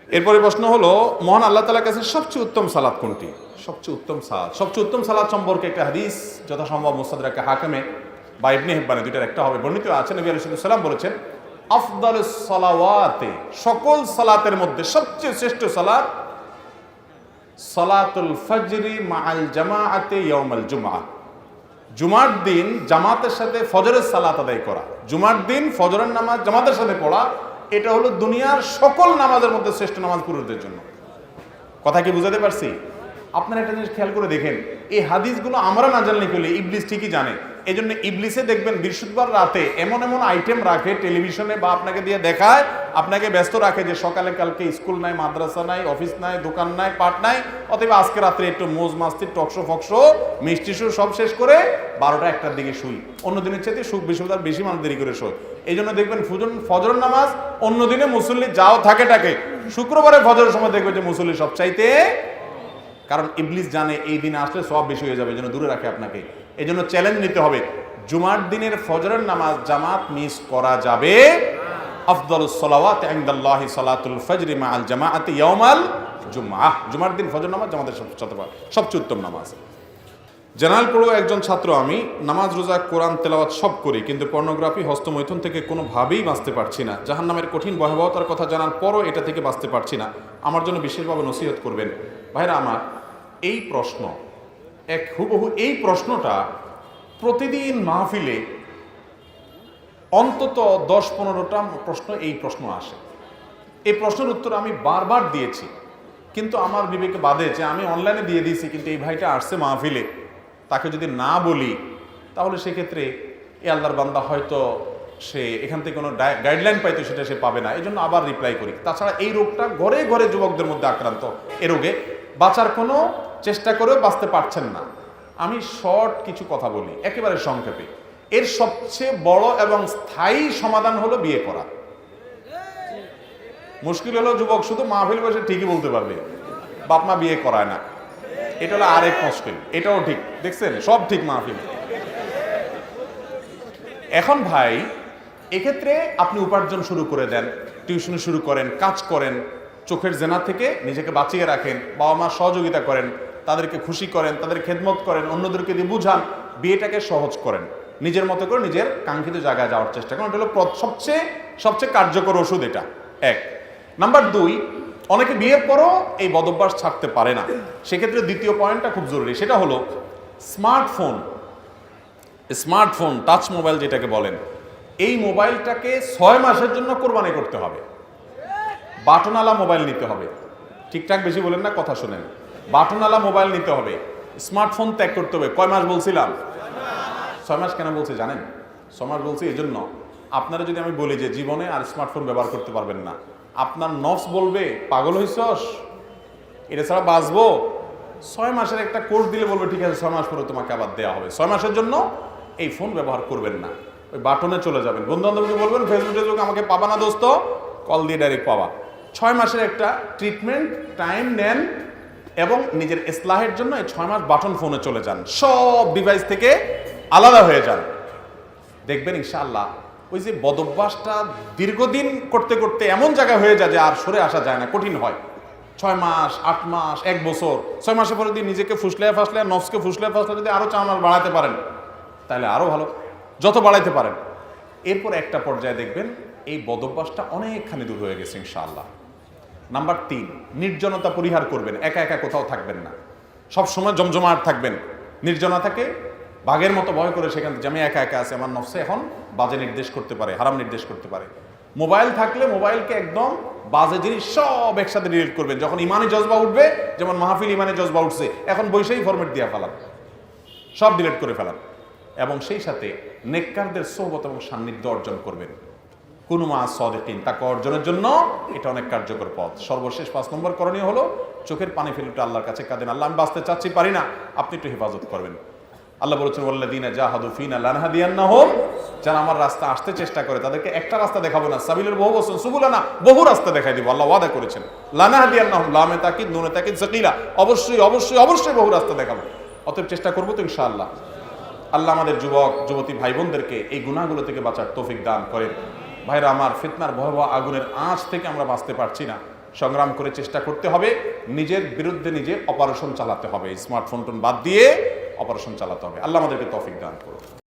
এরপরে প্রশ্ন হলো, মহান আল্লাহ তাআলার কাছে সবচেয়ে উত্তম সালাত কোনটি? সবচেয়ে উত্তম সালাত সম্পর্কে একটা হাদিস যথাসম্ভব মুস্তাদরাকে হাকিমে বা ইবনে হিব্বানে, দুইটার একটা হবে, বর্ণিত আছে। নবী আলাইহিস সালাম বলেছেন, আফদালুস সালাওয়াতে, সকল সালাতের মধ্যে সবচেয়ে শ্রেষ্ঠ সালাত সালাতুল ফজরি মাআল জামাআতে ইয়াউমাল জুমআহ, জুমার দিন জামাতের সাথে ফজরের সালাত আদায় করা। জুমার দিন ফজরের নামাজ জামাতের সাথে পড়া, এটা হলো দুনিয়ার সকল নামাজের মধ্যে শ্রেষ্ঠ নামাজ পুরুষদের জন্য। কথা কি বুঝাতে পারছি? আপনারা একটা জিনিস খেয়াল করে দেখেন, এই হাদিসগুলো আমরা না জানলে কি হলে, ইবলিস ঠিকই জানে। এই জন্য ইবলিসে দেখবেন বৃহস্পতিবার রাতে এমন এমন আইটেম রাখে টেলিভিশনে বা আপনাকে দিয়ে দেখায়, আপনাকে ব্যস্ত রাখে যে সকালে কালকে স্কুল নাই, মাদ্রাসা নাই, অফিস নাই, দোকান নাই, পাট নাই, অতএব আজকে রাত্রে একটু মোজ মাস্তি, টকশো ফকশো, মিষ্টি শো সব শেষ করে 12টা 1টার দিকে শুই। অন্য দিনের চাইতে বৃহস্পতিবার বেশি মানুষ দেরি করে শোয়। এই জন্য দেখবেন ফজর নামাজ অন্য দিনে মুসল্লি যাও থাকে, শুক্রবারে ফজরের সময় দেখবে যে মুসল্লি সব চাইতে, কারণ ইবলিস জানে এই দিনে আসলে সব বেশি হয়ে যাবে, এই জন্য দূরে রাখে আপনাকে। এই জন্য চ্যালেঞ্জ নিতে হবে, জুমার দিনের ফজরের নামাজ জামাত মিস করা যাবে। আফদালুস সালাওয়াতি ইনদাল্লাহি সালাতুল ফজরি মাআল জামাআতি ইয়াউমাল জুমআহ, জুমার দিন ফজর নামাজ জামাতের সবচেয়ে উত্তম নামাজ। জেনারেল পড়ো একজন ছাত্র আমি, নামাজ রোজা কোরআন তেলাওয়াত সব করি, কিন্তু পর্নোগ্রাফি হস্তমৈথুন থেকে কোনোভাবেই বাঁচতে পারছি না। জাহান্নামের কঠিন ভয়াবহতার কথা জানার পরও এটা থেকে বাঁচতে পারছি না, আমার জন্য বিশেষভাবে নসিহত করবেন। ভাইরা আমার, এই প্রশ্ন হুবহু এই প্রশ্নটা প্রতিদিন মাহফিলে অন্তত 10-15টা প্রশ্ন এই প্রশ্ন আসে। এই প্রশ্নের উত্তর আমি বারবার দিয়েছি, কিন্তু আমার বিবেকে বাধে যে আমি অনলাইনে দিয়ে দিয়েছি, কিন্তু এই ভাইটা আসছে মাহফিলে, তাকে যদি না বলি তাহলে সেক্ষেত্রে এ আল্লাহর বান্দা হয়তো সে এখান থেকে কোনো গাইডলাইন পাইতো, সেটা সে পাবে না। এই জন্য আবার রিপ্লাই করি। তাছাড়া এই রোগটা ঘরে ঘরে যুবকদের মধ্যে আক্রান্ত। এ রোগে বাঁচার কোনো চেষ্টা করেও বাঁচতে পারছেন না। আমি শর্ট কিছু কথা বলি একেবারে সংক্ষেপে। এর সবচেয়ে বড় এবং স্থায়ী সমাধান হলো বিয়ে করা। মুশকিল হলো যুবক শুধু মাহফিল বসে ঠিকই বলতে পারবে, বাপ মা বিয়ে করায় না, এটা হলো আরেক মুশকিল। এটাও ঠিক, দেখছেন সব ঠিক মাহফিল। এখন ভাই, এক্ষেত্রে আপনি উপার্জন শুরু করে দেন, টিউশন শুরু করেন, কাজ করেন, চোখের জেনা থেকে নিজেকে বাঁচিয়ে রাখেন, বাবা মার সহযোগিতা করেন, তাদেরকে খুশি করেন, তাদের খেদমত করেন, অন্যদেরকে দিয়ে বুঝান, বিয়েটাকে সহজ করেন, নিজের মতো করে নিজের কাঙ্ক্ষিত জায়গায় যাওয়ার চেষ্টা করেন। এটা হলো সবচেয়ে কার্যকর ওষুধ এটা। এক নাম্বার 2, অনেকে বিয়ের পরও এই বদভ্যাস ছাড়তে পারে না। সেক্ষেত্রে দ্বিতীয় পয়েন্টটা খুব জরুরি, সেটা হলো স্মার্টফোন, টাচ মোবাইল যেটাকে বলেন, এই মোবাইলটাকে 6 মাসের জন্য কোরবানি করতে হবে। বাটনওয়ালা মোবাইল নিতে হবে। ঠিকঠাক বেশি বলেন না, কথা শুনেন। বাটনওয়ালা মোবাইল নিতে হবে, স্মার্টফোন ত্যাগ করতে হবে। কয় মাস বলছিলাম? 6 মাস। কেন বলছি জানেন? 6 মাস বলছি এই জন্য, আপনারা যদি আমি বলি যে জীবনে আর স্মার্টফোন ব্যবহার করতে পারবেন না, আপনার নফস বলবে পাগল হইছস, এটা ছাড়া বাঁচবো। 6 মাসের একটা কোর্স দিলে বলবে ঠিক আছে 6 মাস পরে তোমাকে আবার দেওয়া হবে। 6 মাসের জন্য এই ফোন ব্যবহার করবেন না, ওই বাটনে চলে যাবেন। বন্ধু বান্ধবকে বলবেন ফেসবুকে আমাকে পাবা না দোস্ত, কল দিয়ে ডাইরেক্ট পাবা। 6 মাসের একটা ট্রিটমেন্ট টাইম নেন এবং নিজের ইসলাহের জন্য এই 6 মাস বাটন ফোনে চলে যান, সব ডিভাইস থেকে আলাদা হয়ে যান। দেখবেন ইনশাআল্লাহ ওই যে বদভ্যাসটা দীর্ঘদিন করতে করতে এমন জায়গা হয়ে যায় যে আর সরে আসা যায় না, কঠিন হয়। 6 মাস, 8 মাস, 1 বছর, 6 মাসের পরে যদি নিজেকে ফুসলে নফসকে ফুসলে যদি আরো 4 মাস বাড়াতে পারেন তাহলে আরো ভালো, যত বাড়াইতে পারেন। এরপর একটা পর্যায়ে দেখবেন এই বদভ্যাসটা অনেকখানি দূর হয়ে গেছে ইনশাআল্লাহ। নাম্বার 3, নির্জনতা পরিহার করবেন। একা একা কোথাও থাকবেন না, সব সময় জমজমাট থাকবেন। নির্জনতাকে বাঘের মতো ভয় করে সেখান থেকে আমি একা একা আছি, আমার নফসে এখন বাজে নির্দেশ করতে পারে, হারাম নির্দেশ করতে পারে। মোবাইল থাকলে মোবাইলকে একদম বাজে জিনিস সব একসাথে ডিলিট করবেন। যখন ইমানি জজবা উঠবে, যেমন মাহফিল ইমানি জজবা উঠছে, এখন বৈশাখী ফরম্যাট দিয়ে ফেলান, সব ডিলিট করে ফেলান। এবং সেই সাথে নেককারদের সোহবত এবং সান্নিধ্য অর্জন করবেন। কুনু মা সাদিকিন, তাকওয়া অর্জনের জন্য এটা অনেক কার্যকর পথ। সর্বশেষ 5 নম্বর করণীয় হলো চোখের পানি ফেলে আল্লাহর কাছে কাঁদেন, আল্লাহ আমি বাঁচতে চাচ্ছি, পারি না, আপনি একটু হেফাজত করবেন। আল্লাহ বলেছেন ওয়াল্লাযীনা জাহাদু ফিনা লানহাদিয়ান্নাহুম, যারা আমার রাস্তা আসতে চেষ্টা করে তাদেরকে একটা রাস্তা দেখাবো না, সাবিলের বহু বচন, সুবুলানা বহু রাস্তা দেখাই দিব। আল্লাহ ওয়াদা করেছেন লানহাদিয়ান্নাহুম, লামে তাকিদ নুনে তাকিদ সাকিলা, অবশ্যই অবশ্যই অবশ্যই বহু রাস্তা দেখাবো। অতএব চেষ্টা করবো তো ইনশাআল্লাহ। আল্লাহ আমাদের যুবক যুবতী ভাই বোনদেরকে এই গুনাহগুলো থেকে বাঁচার তৌফিক দান করেন। ভাইরা আমার, ফিতনার ভয়াবহ আগুনের আঁচ থেকে আমরা বাঁচতে পারছি না, সংগ্রাম করে চেষ্টা করতে হবে, নিজের বিরুদ্ধে নিজে অপারেশন চালাতে হবে, স্মার্টফোন বাদ দিয়ে অপারেশন চালাতে হবে। আল্লাহ আমাদেরকে তৌফিক দান করুন।